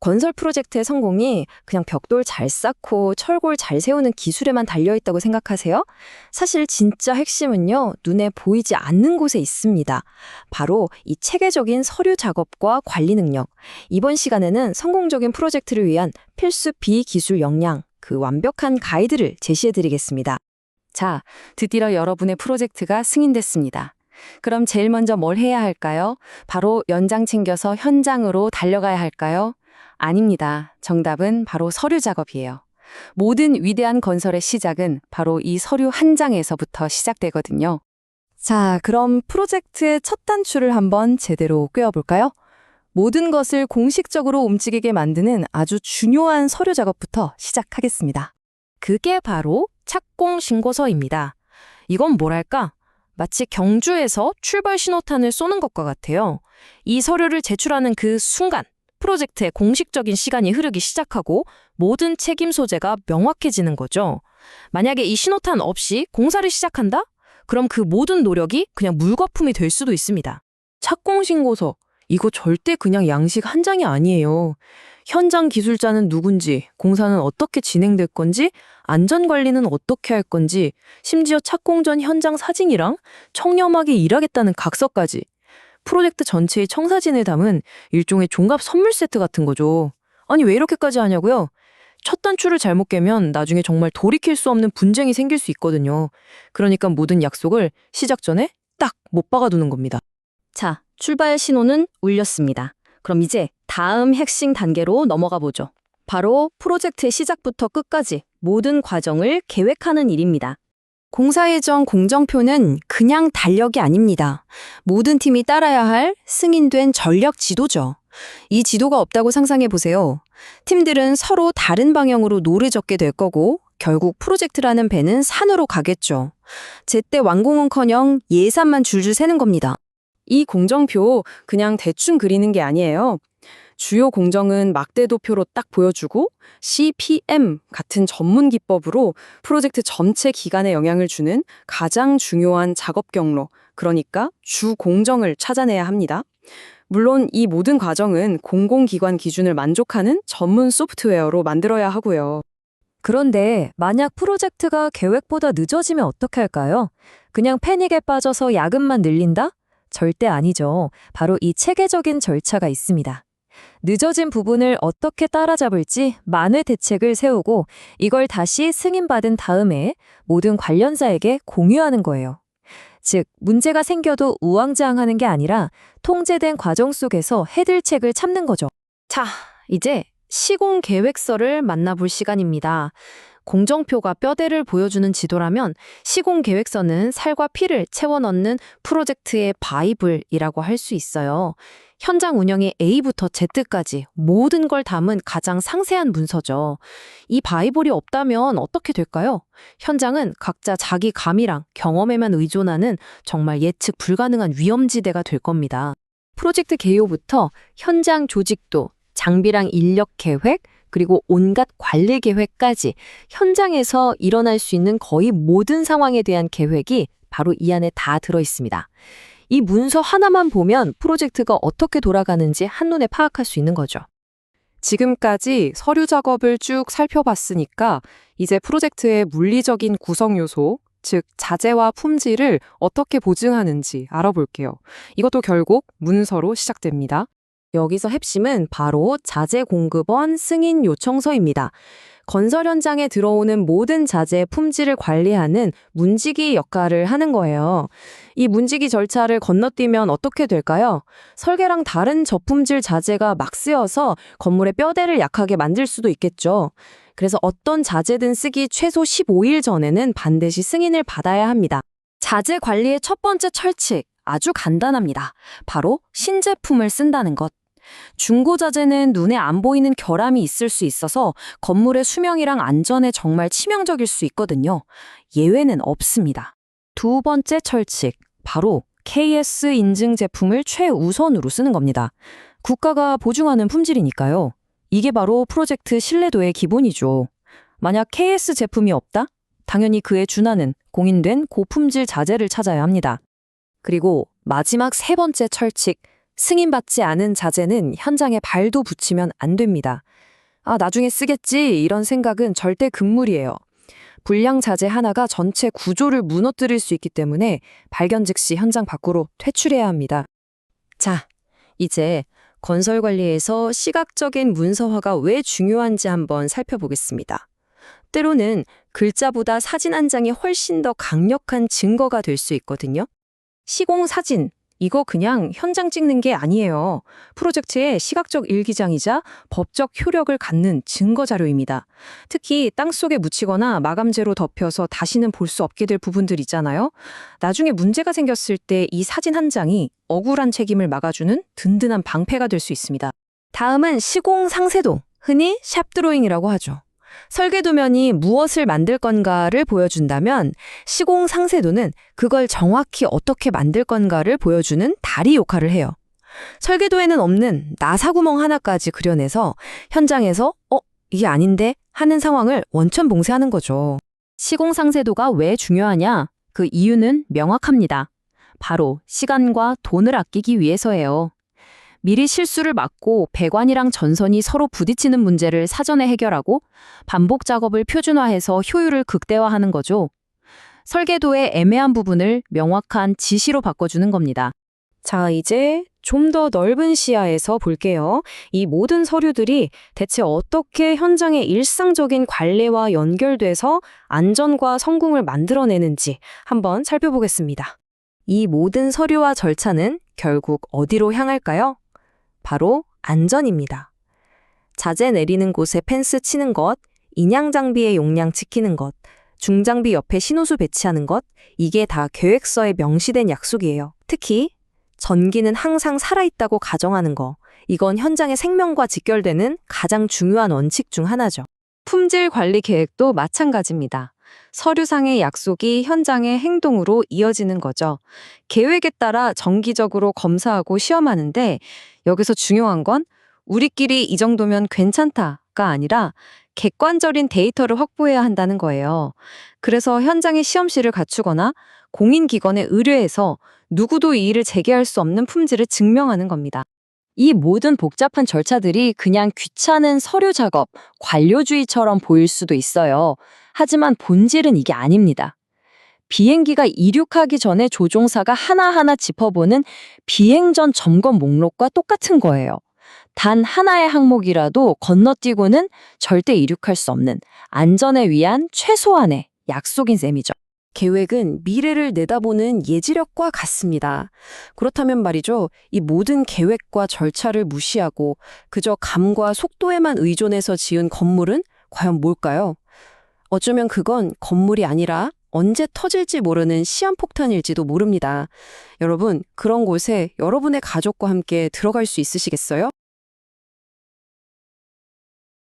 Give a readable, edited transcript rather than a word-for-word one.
건설 프로젝트의 성공이 그냥 벽돌 잘 쌓고 철골 잘 세우는 기술에만 달려있다고 생각하세요? 사실 진짜 핵심은요, 눈에 보이지 않는 곳에 있습니다. 바로 이 체계적인 서류 작업과 관리 능력. 이번 시간에는 성공적인 프로젝트를 위한 필수 비기술 역량, 그 완벽한 가이드를 제시해드리겠습니다. 자, 드디어 여러분의 프로젝트가 승인됐습니다. 그럼 제일 먼저 뭘 해야 할까요? 바로 연장 챙겨서 현장으로 달려가야 할까요? 아닙니다. 정답은 바로 서류 작업이에요. 모든 위대한 건설의 시작은 바로 이 서류 한 장에서부터 시작되거든요. 자, 그럼 프로젝트의 첫 단추를 한번 제대로 꿰어볼까요? 모든 것을 공식적으로 움직이게 만드는 아주 중요한 서류 작업부터 시작하겠습니다. 그게 바로 착공 신고서입니다. 이건 뭐랄까? 마치 경주에서 출발 신호탄을 쏘는 것과 같아요. 이 서류를 제출하는 그 순간, 프로젝트의 공식적인 시간이 흐르기 시작하고 모든 책임 소재가 명확해지는 거죠. 만약에 이 신호탄 없이 공사를 시작한다? 그럼 그 모든 노력이 그냥 물거품이 될 수도 있습니다. 착공 신고서. 이거 절대 그냥 양식 한 장이 아니에요. 현장 기술자는 누군지, 공사는 어떻게 진행될 건지, 안전관리는 어떻게 할 건지, 심지어 착공 전 현장 사진이랑 청렴하게 일하겠다는 각서까지. 프로젝트 전체의 청사진을 담은 일종의 종합 선물 세트 같은 거죠. 아니 왜 이렇게까지 하냐고요? 첫 단추를 잘못 깨면 나중에 정말 돌이킬 수 없는 분쟁이 생길 수 있거든요. 그러니까 모든 약속을 시작 전에 딱 못 박아두는 겁니다. 자, 출발 신호는 울렸습니다. 그럼 이제 다음 핵심 단계로 넘어가 보죠. 바로 프로젝트의 시작부터 끝까지 모든 과정을 계획하는 일입니다. 공사 예정 공정표는 그냥 달력이 아닙니다. 모든 팀이 따라야 할 승인된 전략 지도죠. 이 지도가 없다고 상상해 보세요. 팀들은 서로 다른 방향으로 노를 젓게 될 거고 결국 프로젝트라는 배는 산으로 가겠죠. 제때 완공은커녕 예산만 줄줄 새는 겁니다. 이 공정표 그냥 대충 그리는 게 아니에요. 주요 공정은 막대도표로 딱 보여주고 CPM 같은 전문 기법으로 프로젝트 전체 기간에 영향을 주는 가장 중요한 작업 경로, 그러니까 주 공정을 찾아내야 합니다. 물론 이 모든 과정은 공공기관 기준을 만족하는 전문 소프트웨어로 만들어야 하고요. 그런데 만약 프로젝트가 계획보다 늦어지면 어떻게 할까요? 그냥 패닉에 빠져서 야근만 늘린다? 절대 아니죠. 바로 이 체계적인 절차가 있습니다. 늦어진 부분을 어떻게 따라잡을지 만회 대책을 세우고 이걸 다시 승인받은 다음에 모든 관련자에게 공유하는 거예요. 즉, 문제가 생겨도 우왕좌왕하는 게 아니라 통제된 과정 속에서 해결책을 찾는 거죠. 자, 이제 시공 계획서를 만나볼 시간입니다. 공정표가 뼈대를 보여주는 지도라면 시공 계획서는 살과 피를 채워 넣는 프로젝트의 바이블이라고 할 수 있어요. 현장 운영의 A부터 Z까지 모든 걸 담은 가장 상세한 문서죠. 이 바이블이 없다면 어떻게 될까요? 현장은 각자 자기 감이랑 경험에만 의존하는 정말 예측 불가능한 위험지대가 될 겁니다. 프로젝트 개요부터 현장 조직도, 장비랑 인력 계획, 그리고 온갖 관리 계획까지 현장에서 일어날 수 있는 거의 모든 상황에 대한 계획이 바로 이 안에 다 들어 있습니다. 이 문서 하나만 보면 프로젝트가 어떻게 돌아가는지 한눈에 파악할 수 있는 거죠. 지금까지 서류 작업을 쭉 살펴봤으니까 이제 프로젝트의 물리적인 구성 요소, 즉 자재와 품질을 어떻게 보증하는지 알아볼게요. 이것도 결국 문서로 시작됩니다. 여기서 핵심은 바로 자재 공급원 승인 요청서입니다. 건설 현장에 들어오는 모든 자재의 품질을 관리하는 문지기 역할을 하는 거예요. 이 문지기 절차를 건너뛰면 어떻게 될까요? 설계랑 다른 저품질 자재가 막 쓰여서 건물의 뼈대를 약하게 만들 수도 있겠죠. 그래서 어떤 자재든 쓰기 최소 15일 전에는 반드시 승인을 받아야 합니다. 자재 관리의 첫 번째 철칙, 아주 간단합니다. 바로 신제품을 쓴다는 것. 중고자재는 눈에 안 보이는 결함이 있을 수 있어서 건물의 수명이랑 안전에 정말 치명적일 수 있거든요. 예외는 없습니다. 두 번째 철칙, 바로 KS 인증 제품을 최우선으로 쓰는 겁니다. 국가가 보증하는 품질이니까요. 이게 바로 프로젝트 신뢰도의 기본이죠. 만약 KS 제품이 없다? 당연히 그에 준하는 공인된 고품질 자재를 찾아야 합니다. 그리고 마지막 세 번째 철칙, 승인받지 않은 자재는 현장에 발도 붙이면 안 됩니다. 나중에 쓰겠지 이런 생각은 절대 금물이에요. 불량 자재 하나가 전체 구조를 무너뜨릴 수 있기 때문에 발견 즉시 현장 밖으로 퇴출해야 합니다. 자, 이제 건설 관리에서 시각적인 문서화가 왜 중요한지 한번 살펴보겠습니다. 때로는 글자보다 사진 한 장이 훨씬 더 강력한 증거가 될 수 있거든요. 시공 사진, 이거 그냥 현장 찍는 게 아니에요. 프로젝트의 시각적 일기장이자 법적 효력을 갖는 증거 자료입니다. 특히 땅속에 묻히거나 마감재로 덮여서 다시는 볼 수 없게 될 부분들 있잖아요. 나중에 문제가 생겼을 때 이 사진 한 장이 억울한 책임을 막아주는 든든한 방패가 될 수 있습니다. 다음은 시공 상세도, 흔히 샵 드로잉이라고 하죠. 설계도면이 무엇을 만들 건가를 보여준다면 시공 상세도는 그걸 정확히 어떻게 만들 건가를 보여주는 다리 역할을 해요. 설계도에는 없는 나사구멍 하나까지 그려내서 현장에서 이게 아닌데 하는 상황을 원천봉쇄하는 거죠. 시공 상세도가 왜 중요하냐? 그 이유는 명확합니다. 바로 시간과 돈을 아끼기 위해서예요. 미리 실수를 막고 배관이랑 전선이 서로 부딪히는 문제를 사전에 해결하고 반복 작업을 표준화해서 효율을 극대화하는 거죠. 설계도의 애매한 부분을 명확한 지시로 바꿔주는 겁니다. 자, 이제 좀 더 넓은 시야에서 볼게요. 이 모든 서류들이 대체 어떻게 현장의 일상적인 관리와 연결돼서 안전과 성공을 만들어내는지 한번 살펴보겠습니다. 이 모든 서류와 절차는 결국 어디로 향할까요? 바로 안전입니다. 자재 내리는 곳에 펜스 치는 것, 인양 장비의 용량 지키는 것, 중장비 옆에 신호수 배치하는 것, 이게 다 계획서에 명시된 약속이에요. 특히 전기는 항상 살아있다고 가정하는 거, 이건 현장의 생명과 직결되는 가장 중요한 원칙 중 하나죠. 품질 관리 계획도 마찬가지입니다. 서류상의 약속이 현장의 행동으로 이어지는 거죠. 계획에 따라 정기적으로 검사하고 시험하는데 여기서 중요한 건 우리끼리 이 정도면 괜찮다가 아니라 객관적인 데이터를 확보해야 한다는 거예요. 그래서 현장에 시험실을 갖추거나 공인기관에 의뢰해서 누구도 이 일을 재개할 수 없는 품질을 증명하는 겁니다. 이 모든 복잡한 절차들이 그냥 귀찮은 서류 작업, 관료주의처럼 보일 수도 있어요. 하지만 본질은 이게 아닙니다. 비행기가 이륙하기 전에 조종사가 하나하나 짚어보는 비행 전 점검 목록과 똑같은 거예요. 단 하나의 항목이라도 건너뛰고는 절대 이륙할 수 없는 안전에 위한 최소한의 약속인 셈이죠. 계획은 미래를 내다보는 예지력과 같습니다. 그렇다면 말이죠. 이 모든 계획과 절차를 무시하고 그저 감과 속도에만 의존해서 지은 건물은 과연 뭘까요? 어쩌면 그건 건물이 아니라 언제 터질지 모르는 시한폭탄일지도 모릅니다. 여러분, 그런 곳에 여러분의 가족과 함께 들어갈 수 있으시겠어요?